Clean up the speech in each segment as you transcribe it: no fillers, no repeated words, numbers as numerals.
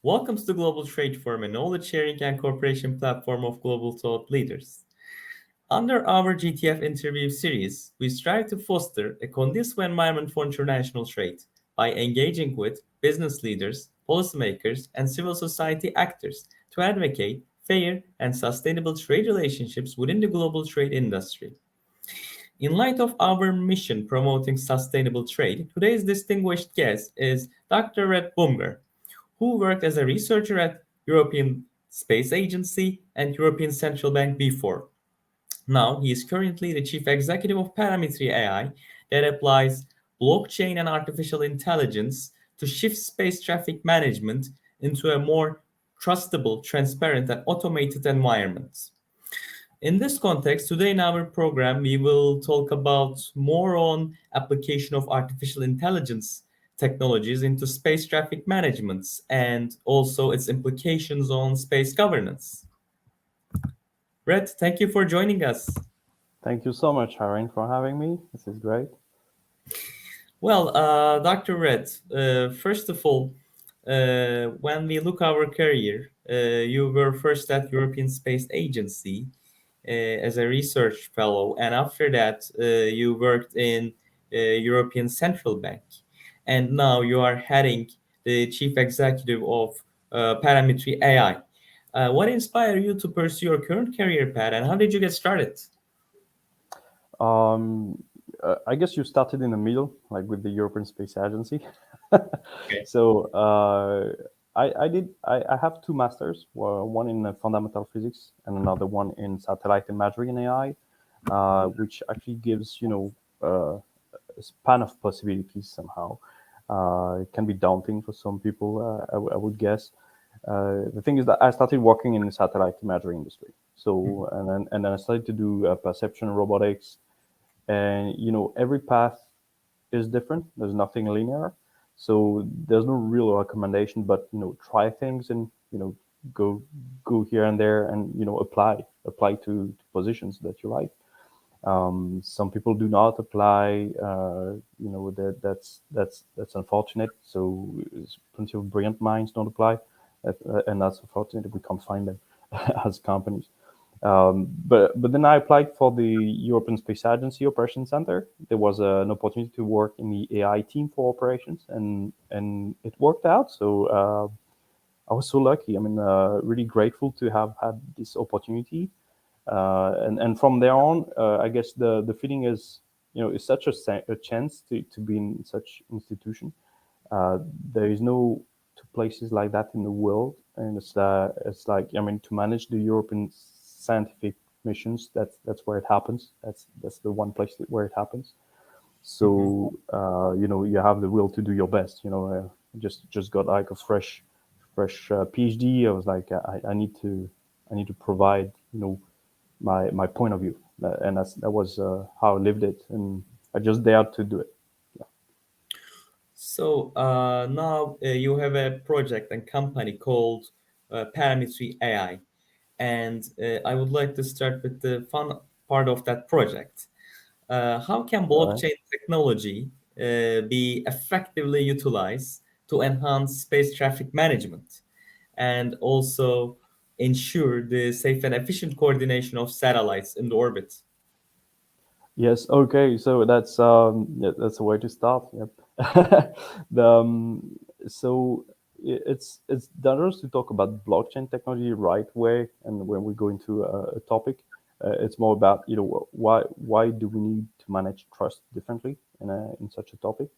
Welcome to the Global Trade Forum, a knowledge sharing and cooperation platform of global thought leaders. Under our GTF interview series, we strive to foster a conducive environment for international trade by engaging with business leaders, policymakers, and civil society actors to advocate fair and sustainable trade relationships within the global trade industry. In light of our mission promoting sustainable trade, today's distinguished guest is Dr. Red Boumghar, who worked as a researcher at European Space Agency and European Central Bank before. Now, he is currently the chief executive of Parametry.ai that applies blockchain and artificial intelligence to shift space traffic management into a more trustable, transparent, and automated environment. In this context, today in our program, we will talk about more on application of artificial intelligence technologies into space traffic management and also its implications on space governance. Red, thank you for joining us. Thank you so much, Arin, for having me. This is great. Well, Dr. Red, first of all, when we look our career, you were first at European Space Agency as a research fellow, and after that, you worked in European Central Bank, and now you are heading the chief executive of Parametry AI. What inspired you to pursue your current career path, and how did you get started? Um, I guess you started in the middle, like with the European Space Agency. Okay. I have two masters, one in fundamental physics and another one in satellite imagery and AI, which actually gives, a span of possibilities somehow. It can be daunting for some people, I would guess. The thing is that I started working in the satellite imagery industry. So, and then I started to do perception robotics, and every path is different. There's nothing linear, so there's no real recommendation, but try things and go go here and there and apply to positions that you like. Some people do not apply. That's unfortunate. So plenty of brilliant minds don't apply, and that's unfortunate. We can't find them as companies. But then I applied for the European Space Agency Operations Center. There was an opportunity to work in the AI team for operations, and it worked out. So I was so lucky. I mean, really grateful to have had this opportunity. And from there on, I guess the feeling is, it's such a chance to be in such institution. Uh, there is no two places like that in the world, and it's like, I mean, to manage the European scientific missions, that's where it happens. That's the one place where it happens. Mhm. So you have the will to do your best. Just got like a fresh PhD. I was like, I need to provide my point of view, and that was how I lived it, and I just dared to do it. Yeah. So now you have a project and company called Parametry AI, and I would like to start with the fun part of that project. How can All right. blockchain technology be effectively utilized to enhance space traffic management and also ensure the safe and efficient coordination of satellites in the orbit? Yes. Okay. So that's a way to start. Yep. the so it's dangerous to talk about blockchain technology right way, and when we go into a topic, it's more about why do we need to manage trust differently in such a topic,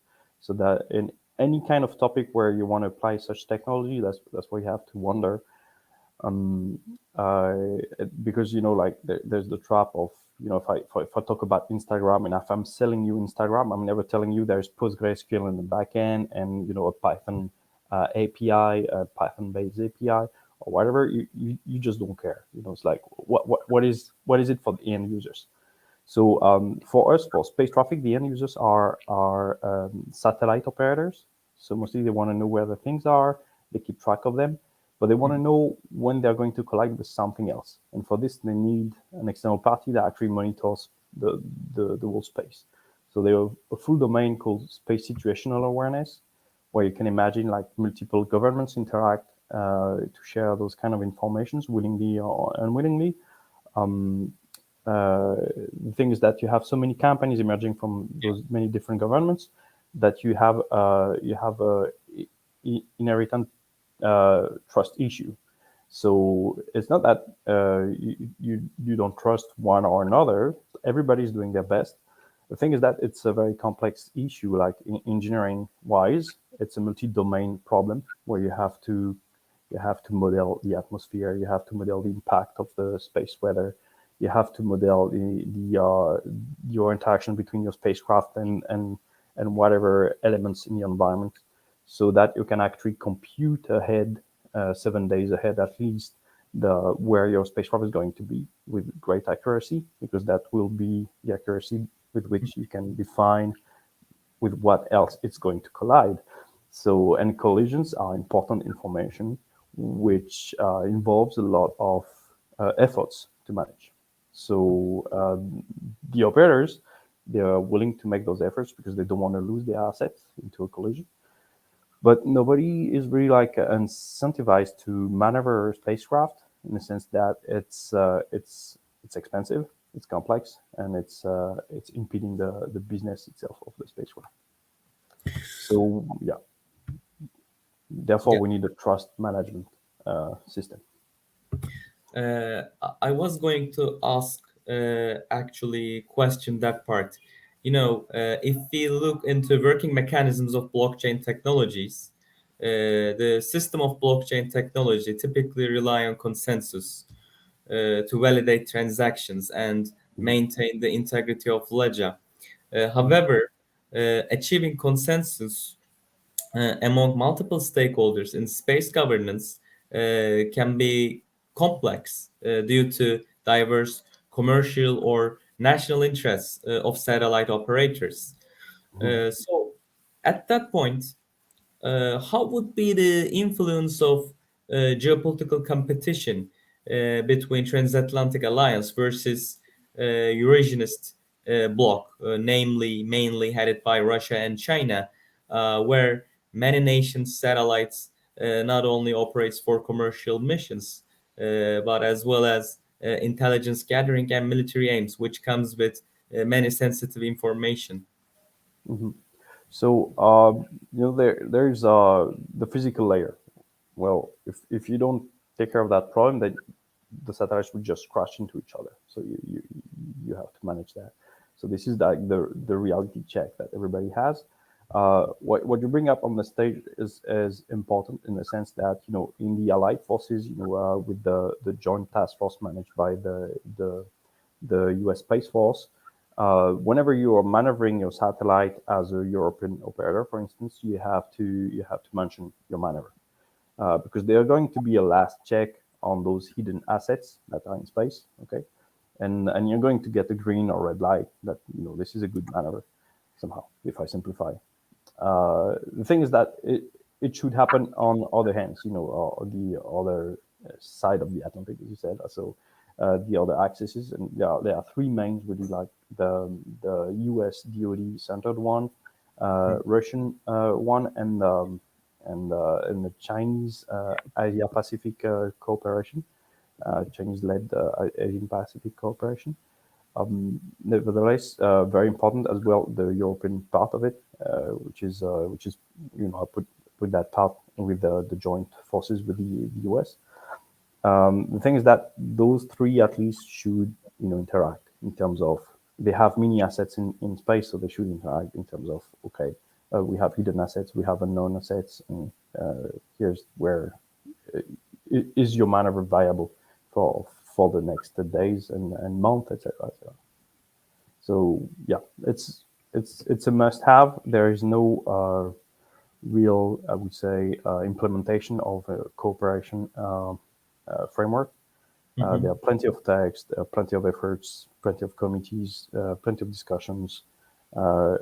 so that in any kind of topic where you want to apply such technology, that's why you have to wonder, um, because like there's the trap of if I talk about Instagram, and if I'm selling you Instagram, I'm never telling you there's PostgreSQL in the backend and a Python API, a Python based API or whatever. You just don't care. It's like what is it for the end users? So for us, for space traffic, the end users are satellite operators. So mostly they want to know where the things are. They keep track of them, but they want to know when they're going to collide with something else. And for this, they need an external party that actually monitors the whole space. So they have a full domain called space situational awareness, where you can imagine like multiple governments interact to share those kind of informations willingly or unwillingly. The thing is that you have so many companies emerging from those many different governments that you have a inherent trust issue. So it's not that you don't trust one or another. Everybody's doing their best. The thing is that it's a very complex issue. Like engineering wise, it's a multi-domain problem where you have to model the atmosphere, you have to model the impact of the space weather, you have to model your interaction between your spacecraft and whatever elements in the environment, so that you can actually compute ahead, 7 days ahead at least, the where your spacecraft is going to be with great accuracy, because that will be the accuracy with which you can define with what else it's going to collide. So, and collisions are important information, which involves a lot of efforts to manage. So the operators, they are willing to make those efforts because they don't want to lose their assets into a collision. But nobody is really like incentivized to maneuver spacecraft, in the sense that it's expensive, it's complex, and it's impeding the business itself of the spacecraft. So yeah, therefore Yeah. we need a trust management system. I was going to ask, actually, question that part. If we look into working mechanisms of blockchain technologies, the system of blockchain technology typically rely on consensus to validate transactions and maintain the integrity of ledger. However, achieving consensus among multiple stakeholders in space governance can be complex due to diverse commercial or national interests of satellite operators. So, at that point, how would be the influence of geopolitical competition between transatlantic alliance versus Eurasianist bloc, namely mainly headed by Russia and China, where many nations' satellites not only operates for commercial missions, but as well as intelligence gathering and military aims, which comes with many sensitive information. Mhm. So there's the physical layer. Well, if you don't take care of that problem, then the satellites would just crash into each other. So you have to manage that. So this is like the reality check that everybody has. What you bring up on the stage is important, in the sense that in the allied forces, with the joint task force managed by the U.S. Space Force, whenever you are maneuvering your satellite as a European operator, for instance, you have to mention your maneuver, because they are going to be a last check on those hidden assets that are in space. Okay, and you're going to get a green or red light that this is a good maneuver somehow, if I simplify. The thing is that it should happen on other hands, the other side of the Atlantic, as you said. So the other axes, and there are three main, really, like the U.S. DoD centered one, Russian one, and the Chinese Asia Pacific cooperation, Chinese-led Asian Pacific cooperation. Nevertheless, very important as well, the European part of it, which is I put that part with the joint forces with the US. The thing is that those three at least should interact in terms of, they have many assets in space, so they should interact in terms of, okay, we have hidden assets, we have unknown assets, and here's where is your maneuver viable for the next days and month, etc. So yeah, it's a must-have. There is no real, I would say, implementation of a cooperation framework. There are plenty of text, plenty of efforts, plenty of committees, plenty of discussions.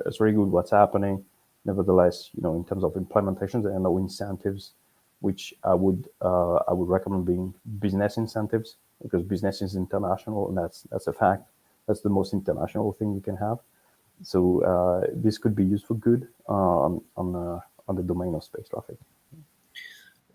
It's very good what's happening. Nevertheless, in terms of implementations, there are no incentives, which I would recommend being business incentives, because business is international, and that's a fact. That's the most international thing you can have. So this could be used for good on the domain of space traffic.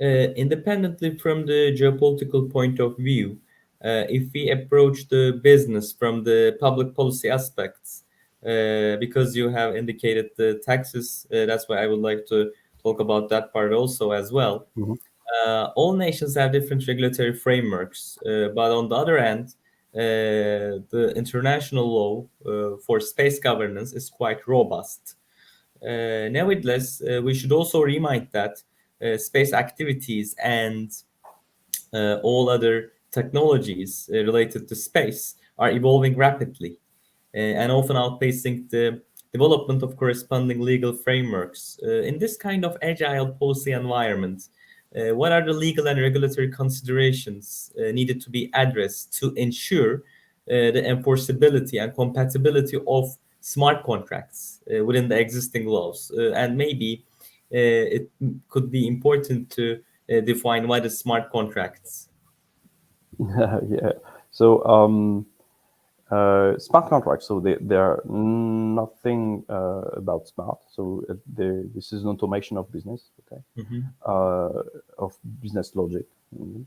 Independently from the geopolitical point of view, if we approach the business from the public policy aspects, because you have indicated the taxes, that's why I would like to talk about that part also as well. Mhm. All nations have different regulatory frameworks, but on the other hand, the international law for space governance is quite robust. Nevertheless, we should also remind that space activities and all other technologies related to space are evolving rapidly and often outpacing the development of corresponding legal frameworks. In this kind of agile policy environment, what are the legal and regulatory considerations needed to be addressed to ensure the enforceability and compatibility of smart contracts within the existing laws? And maybe it could be important to define what is smart contracts. Yeah. So smart contracts. So they are nothing about smart. So this is an automation of business. Okay. Mhm. Of business logic. Mhm.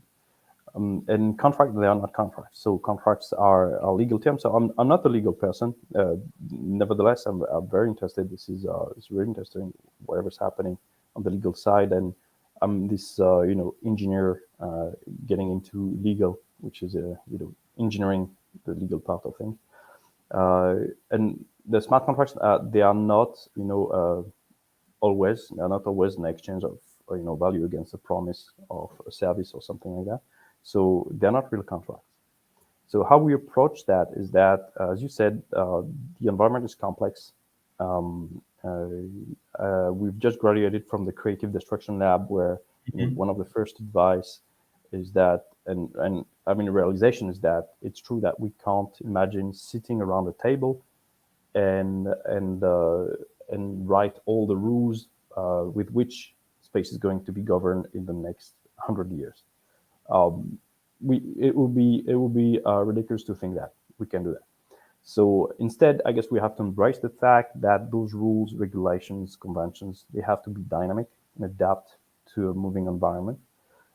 And contract, they are not contracts. So contracts are legal terms. So I'm not a legal person. Nevertheless, I'm very interested. This is it's really interesting whatever's happening on the legal side, and I'm this engineer getting into legal, which is engineering the legal part of things. And the smart contracts, they are not always, they're not always an exchange of value against a promise of a service or something like that. So they're not real contracts. So how we approach that is that, as you said, the environment is complex. We've just graduated from the creative destruction lab, where Mhm. one of the first advice is that, and I mean, realization is that it's true that we can't imagine sitting around a table and and uh, and write all the rules with which space is going to be governed in the next 100 years. Um, it would be ridiculous to think that we can do that. So instead, I guess we have to embrace the fact that those rules, regulations, conventions, they have to be dynamic and adapt to a moving environment.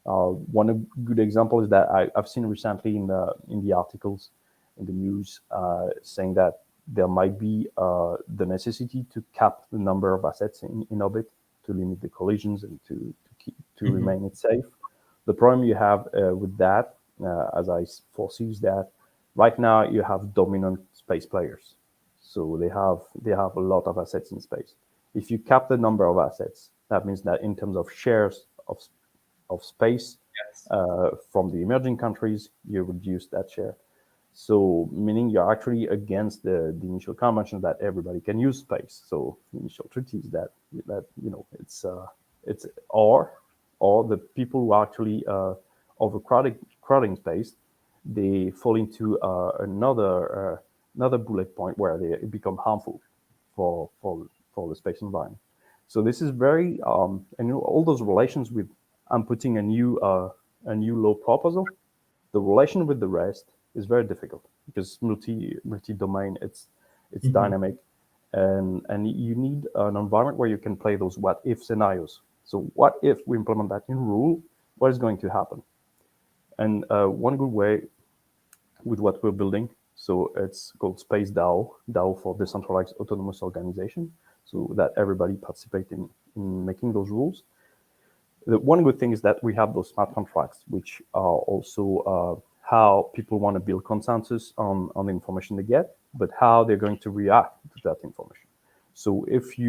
One good example is that I've seen recently in the articles in the news saying that there might be the necessity to cap the number of assets in orbit to limit the collisions and to Mhm. remain it safe. The problem you have with that, as I foresee, is that right now you have dominant space players, so they have a lot of assets in space. If you cap the number of assets, that means that in terms of shares of space Yes. from the emerging countries, you reduce that share. So, meaning you're actually against the initial convention that everybody can use space. So, the initial treaty is that it's or the people who are actually overcrowding crowding space, they fall into another bullet point where they become harmful for for for the space environment. So this is very and all those relations with I'm putting a new law proposal. The relation with the rest is very difficult because multi domain. It's Mhm. dynamic, and you need an environment where you can play those what if scenarios. So what if we implement that in rule? What is going to happen? And one good way with what we're building. So it's called Space DAO for Decentralized Autonomous Organization, so that everybody participate in making those rules. The one good thing is that we have those smart contracts, which are also how people want to build consensus on the information they get, but how they're going to react to that information. So if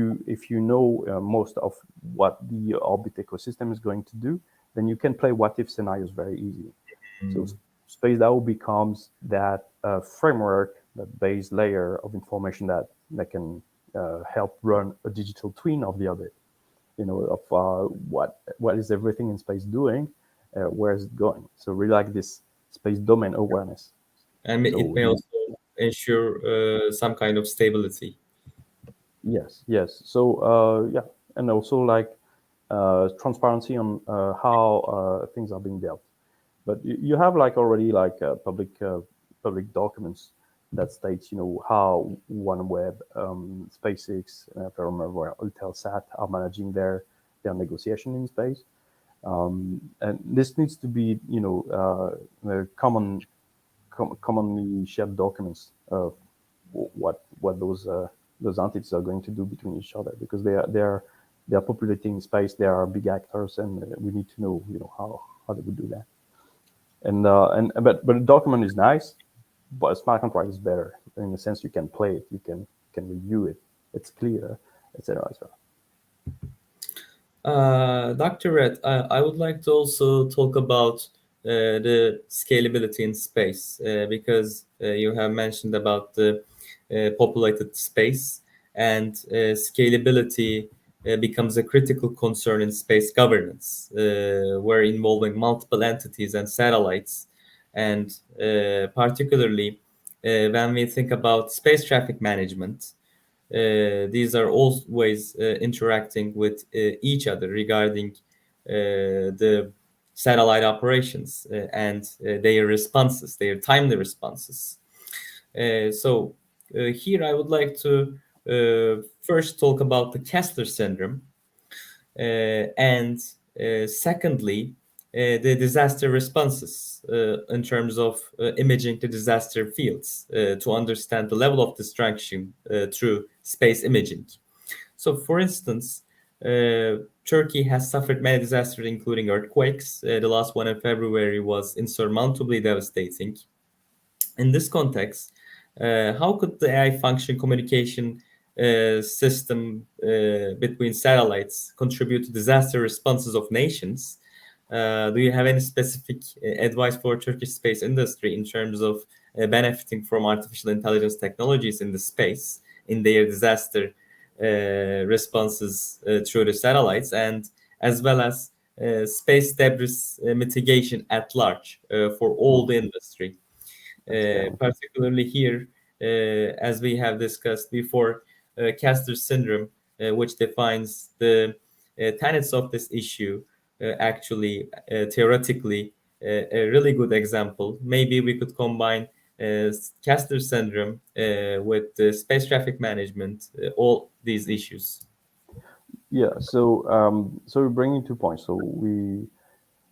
you know most of what the orbit ecosystem is going to do, then you can play what if scenarios very easily. So Mm. Space DAO becomes that framework, that base layer of information that can help run a digital twin of the orbit. Of what is everything in space doing, where is it going? So really like this space domain awareness. And it So may also ensure some kind of stability. yes, yes. So yeah, and also like transparency on how things are being built. But you have like already like public documents that states how OneWeb, SpaceX, if I remember well, Eutelsat are managing their negotiation in space. And this needs to be, commonly shared documents of what those entities are going to do between each other, because they are populating space. They are big actors, and we need to know, how they would do that. But a document is nice, but a smart contract is better in the sense you can play it, you can review it, it's clear, etc. etc. Dr. Red, I would like to also talk about the scalability in space because you have mentioned about the populated space, and scalability becomes a critical concern in space governance, where involving multiple entities and satellites, and particularly when we think about space traffic management. These are always interacting with each other regarding the satellite operations and their responses, their timely responses. Here I would like to first talk about the Kessler syndrome, and secondly, the disaster responses in terms of imaging the disaster fields to understand the level of destruction through space imaging. So, for instance, Turkey has suffered many disasters, including earthquakes. The last one in February was insurmountably devastating. In this context, how could the AI function communication system between satellites contribute to disaster responses of nations? Do you have any specific advice for Turkish space industry in terms of benefiting from artificial intelligence technologies in the space in their disaster responses through the satellites, and as well as space debris mitigation at large for all the industry? Okay. Particularly here, as we have discussed before, Kessler syndrome, which defines the tenets of this issue, actually, theoretically, a really good example. Maybe we could combine Kessler syndrome with the space traffic management, all these issues. Yeah, so we're bringing 2 points. So we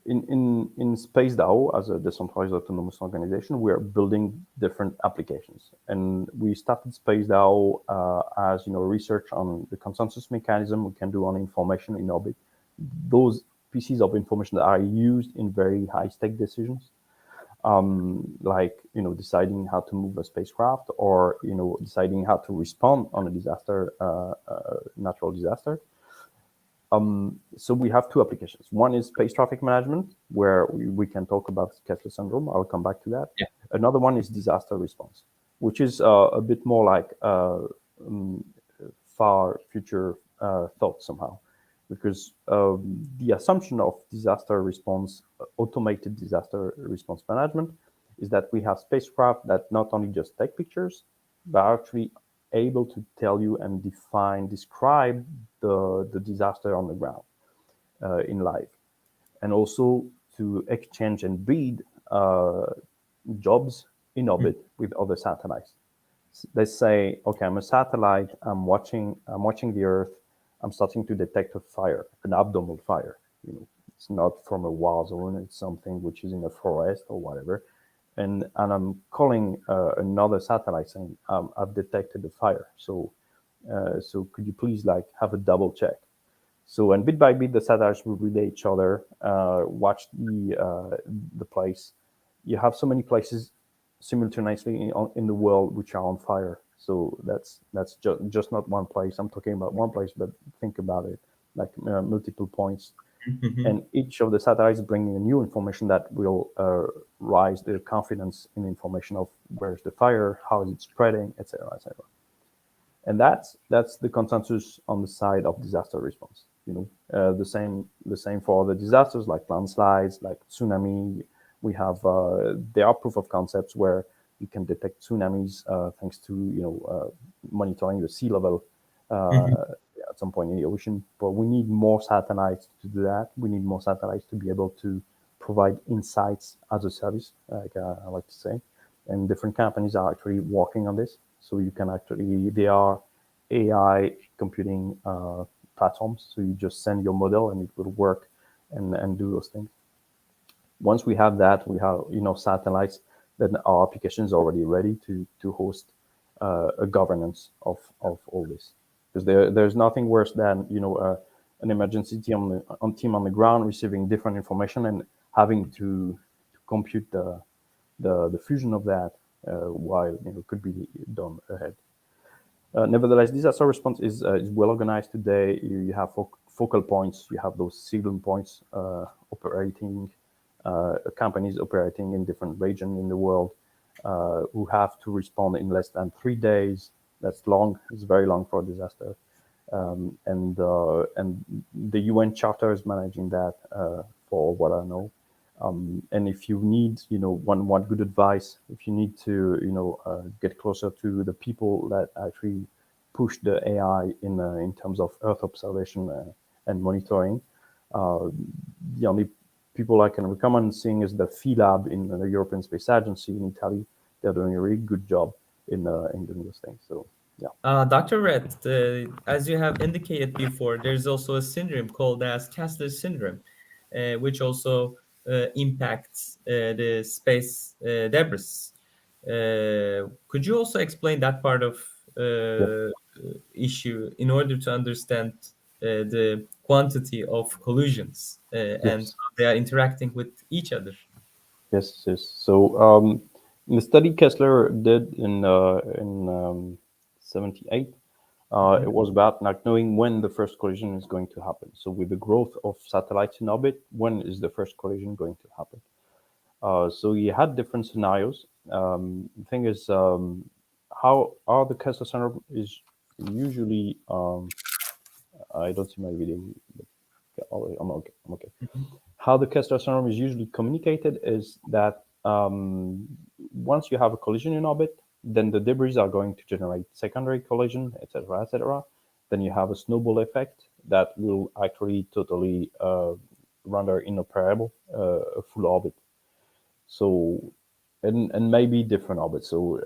in Space DAO, as a decentralized autonomous organization, we are building different applications, and we started Space DAO as research on the consensus mechanism we can do on information in orbit, those pieces of information that are used in very high stake decisions, like deciding how to move a spacecraft, or deciding how to respond on a disaster, natural disaster. So we have two applications. One is space traffic management, where we can talk about Kessler syndrome. I'll come back to that. Yeah. Another one is disaster response, which is a bit more like far future thought somehow, because the assumption of disaster response, automated disaster response management, is that we have spacecraft that not only just take pictures, but are actually able to tell you and describe the disaster on the ground in live, and also to exchange and bid jobs in orbit with other satellites. Let's say, okay, I'm a satellite. I'm watching the Earth. I'm starting to detect a fire, an abnormal fire. It's not from a war zone. It's something which is in a forest or whatever. And I'm calling another satellite saying, I've detected a fire. So could you please have a double check? So, and bit by bit, the satellites will relay each other, watch the place. You have so many places simultaneously in the world which are on fire. So that's just not one place. I'm talking about one place, but think about it, like multiple points. And each of the satellites bringing a new information that will rise the confidence in the information of where's the fire, how is it spreading, etc., etc. And that's the consensus on the side of disaster response. The same for other disasters like landslides, like tsunami. We have there are proof of concepts where you can detect tsunamis thanks to monitoring the sea level at some point in the ocean. But we need more satellites to do that. We need more satellites to be able to provide insights as a service, like I like to say. And different companies are actually working on this. So you can actually, there are AI computing platforms. So you just send your model and it will work and do those things. Once we have that, we have satellites, then our application is already ready to host a governance of all this. Because there's nothing worse than an emergency team on the ground receiving different information and having to compute the fusion of that while could be done ahead. Nevertheless, disaster response is well organized today. You have focal points. You have those signal points operating, companies operating in different regions in the world who have to respond in less than 3 days. That's long. It's very long for a disaster. And the UN Charter is managing that for what I know. And if you need, one good advice, if you need to, get closer to the people that actually push the AI in terms of Earth observation and monitoring, the only people I can recommend seeing is the Phi Lab in the European Space Agency in Italy. They're doing a really good job in doing those things. So yeah. Dr. Red, as you have indicated before, there's also a syndrome called as Kessler syndrome, which also impacts the space debris. Could you also explain that part of Yep. issue in order to understand the quantity of collisions and Yes. how they are interacting with each other? Yes. Yes. So in the study Kessler did in 78, it was about like knowing when the first collision is going to happen. So with the growth of satellites in orbit, when is the first collision going to happen? So you had different scenarios. The thing is, how the Kessler syndrome is usually. I don't see my video. But I'm okay. I'm okay. How the Kessler syndrome is usually communicated is that once you have a collision in orbit, then the debris are going to generate secondary collision, etc., etc. Then you have a snowball effect that will actually totally render inoperable a full orbit. So, and maybe different orbits. So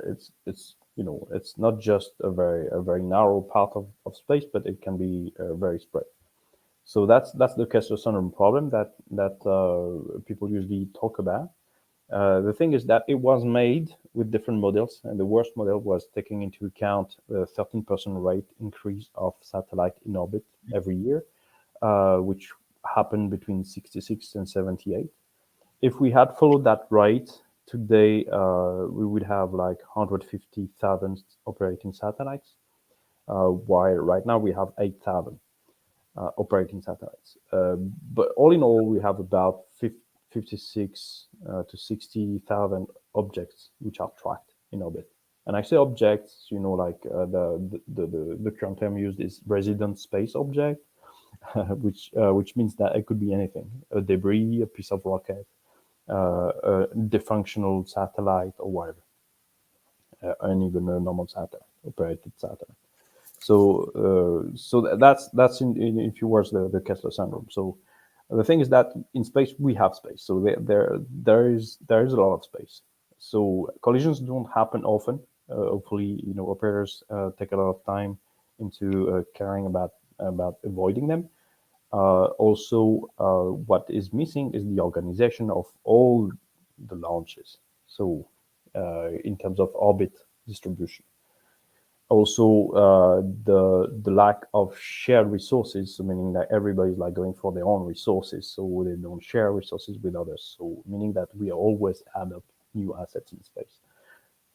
it's not just a very narrow part of space, but it can be very spread. So that's the Kessler syndrome problem that people usually talk about. The thing is that it was made with different models, and the worst model was taking into account the 13% rate increase of satellite in orbit every year, which happened between 66 and 78. If we had followed that rate, today we would have like 150,000 operating satellites, while right now we have 8,000 operating satellites. But all in all, we have about 56 to 60,000 objects which are tracked in orbit. And I say objects, like the current term used is resident space object, which means that it could be anything: a debris, a piece of rocket, a defunctional satellite, or whatever, and even a normal satellite, operated satellite. So that's in few words the Kessler syndrome. So the thing is that in space we have space, so there is a lot of space. So collisions don't happen often. Hopefully, operators take a lot of time into caring about avoiding them. Also, what is missing is the organization of all the launches. So, in terms of orbit distribution, also the lack of shared resources, so meaning that everybody's like going for their own resources, so they don't share resources with others. So meaning that we always add up new assets in space.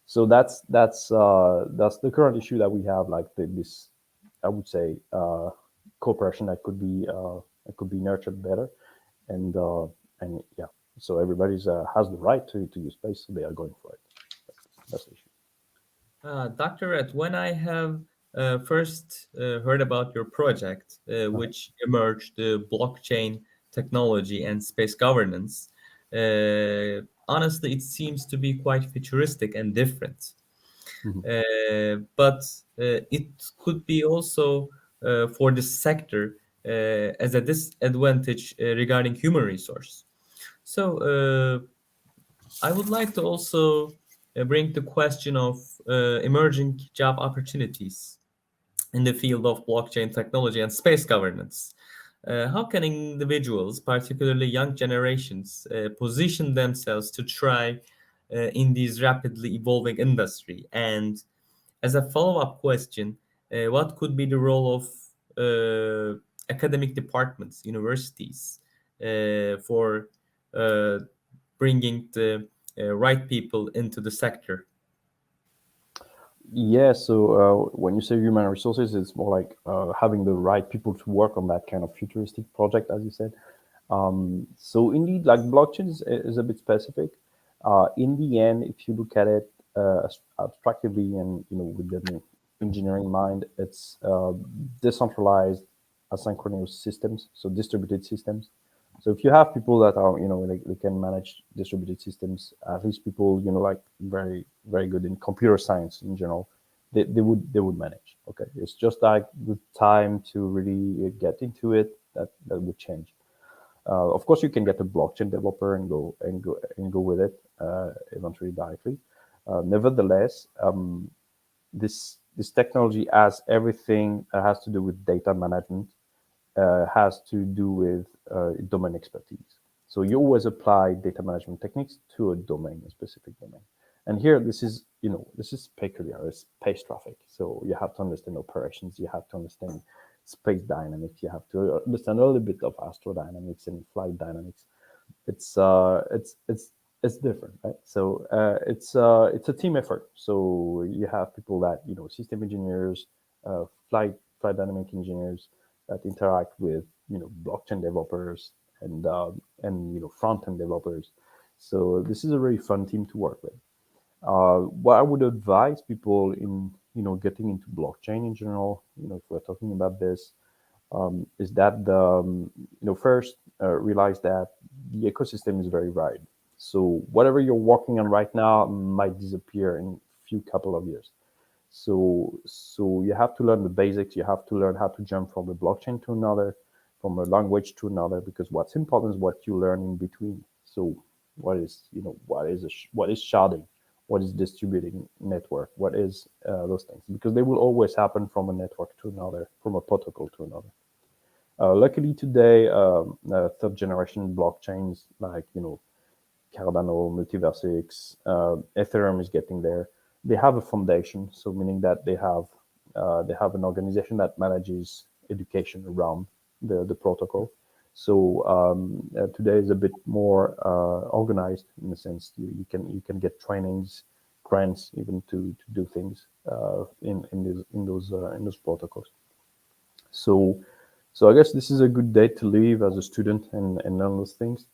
So that's the current issue that we have. Like this, I would say, cooperation that could be nurtured better, and yeah. So everybody's has the right to use space, so they are going for it. That's the issue. Dr. Red, when I have first heard about your project, Uh-huh. which emerged the blockchain technology and space governance, honestly, it seems to be quite futuristic and different. Mhm. But it could be also for the sector as a disadvantage regarding human resource. So I would like to also bring the question of emerging job opportunities. in the field of blockchain technology and space governance. How can individuals, particularly young generations, position themselves to thrive in this rapidly evolving industry? And as a follow-up question, what could be the role of academic departments, universities, for uh, bringing the right people into the sector? Yeah, so when you say human resources, it's more like having the right people to work on that kind of futuristic project, as you said. So indeed, like blockchain is a bit specific. In the end, if you look at it abstractively and with the engineering mind, it's decentralized asynchronous systems, so distributed systems. So if you have people that are they can manage distributed systems, at least people like very good in computer science in general, they would manage. Okay, it's just like the time to really get into it that would change. Of course, you can get a blockchain developer and go with it eventually directly. Nevertheless, this technology has everything that has to do with data management, has to do with domain expertise. So you always apply data management techniques to a domain, a specific domain. And here, this is peculiar. It's space traffic. So you have to understand operations. You have to understand space dynamics. You have to understand a little bit of astrodynamics and flight dynamics. It's different, right? So it's a team effort. So you have people that system engineers, flight dynamic engineers that interact with blockchain developers and front end developers. So this is a very fun team to work with. What I would advise people in getting into blockchain in general, if we're talking about this, is that first realize that the ecosystem is very wide. So whatever you're working on right now might disappear in a few couple of years. So you have to learn the basics. You have to learn how to jump from a blockchain to another, from a language to another, because what's important is what you learn in between. So what is sharding, what is distributing network, what is those things, because they will always happen from a network to another, from a protocol to another. Luckily today, third generation blockchains like Cardano, Multiversix, Ethereum is getting there. They have a foundation, so meaning that they have an organization that manages education around the protocol. So today is a bit more organized in the sense you can get trainings, grants, even to do things in those protocols. So so I guess this is a good day to leave as a student and learn those things.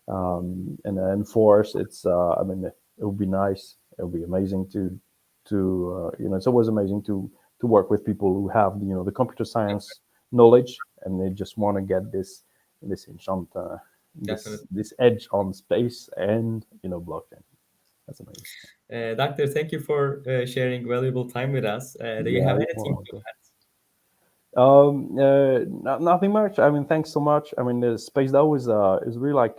And for us, I mean, it would be nice. It would be amazing to it's always amazing to work with people who have the computer science knowledge, and they just want to get this enchant Definitely. this edge on space and blockchain. That's amazing. Doctor, thank you for sharing valuable time with us. Do you Yeah, have you're anything to welcome. add? Nothing much. I mean, thanks so much. I mean, the Space DAO is really like,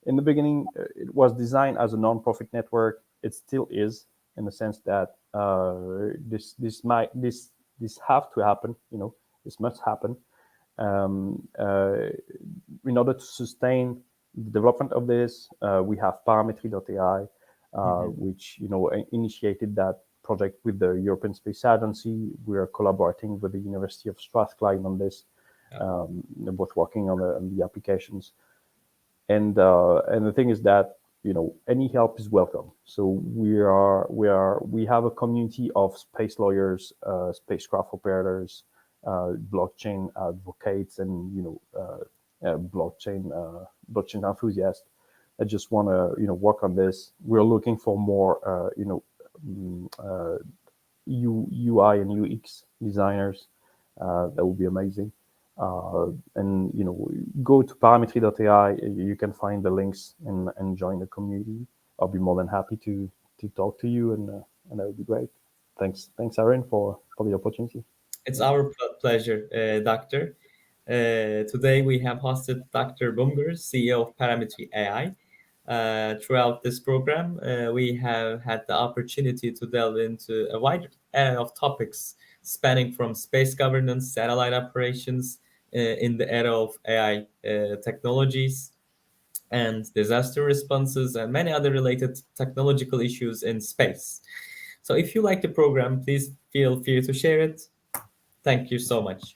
in the beginning, it was designed as a non-profit network. It still is, in the sense that this have to happen. This must happen um, uh, in order to sustain the development of this. We have Parametry.ai, Mhm. which initiated that project with the European Space Agency. We are collaborating with the University of Strathclyde on this. Yeah. They're both working on the applications, and the thing is that any help is welcome. So we have a community of space lawyers, spacecraft operators, blockchain advocates, and blockchain enthusiasts that just want to work on this. We're looking for more UI and UX designers. That would be amazing. And go to parametry.ai. You can find the links and join the community. I'll be more than happy to talk to you, and that would be great. Thanks, Arin, for the opportunity. It's Yeah. our pleasure, Doctor. Today we have hosted Dr. Boumghar, CEO of Parametry AI. Throughout this program, we have had the opportunity to delve into a wide array of topics spanning from space governance, satellite operations in the era of AI technologies, and disaster responses, and many other related technological issues in space. So if you like the program, please feel free to share it. Thank you so much.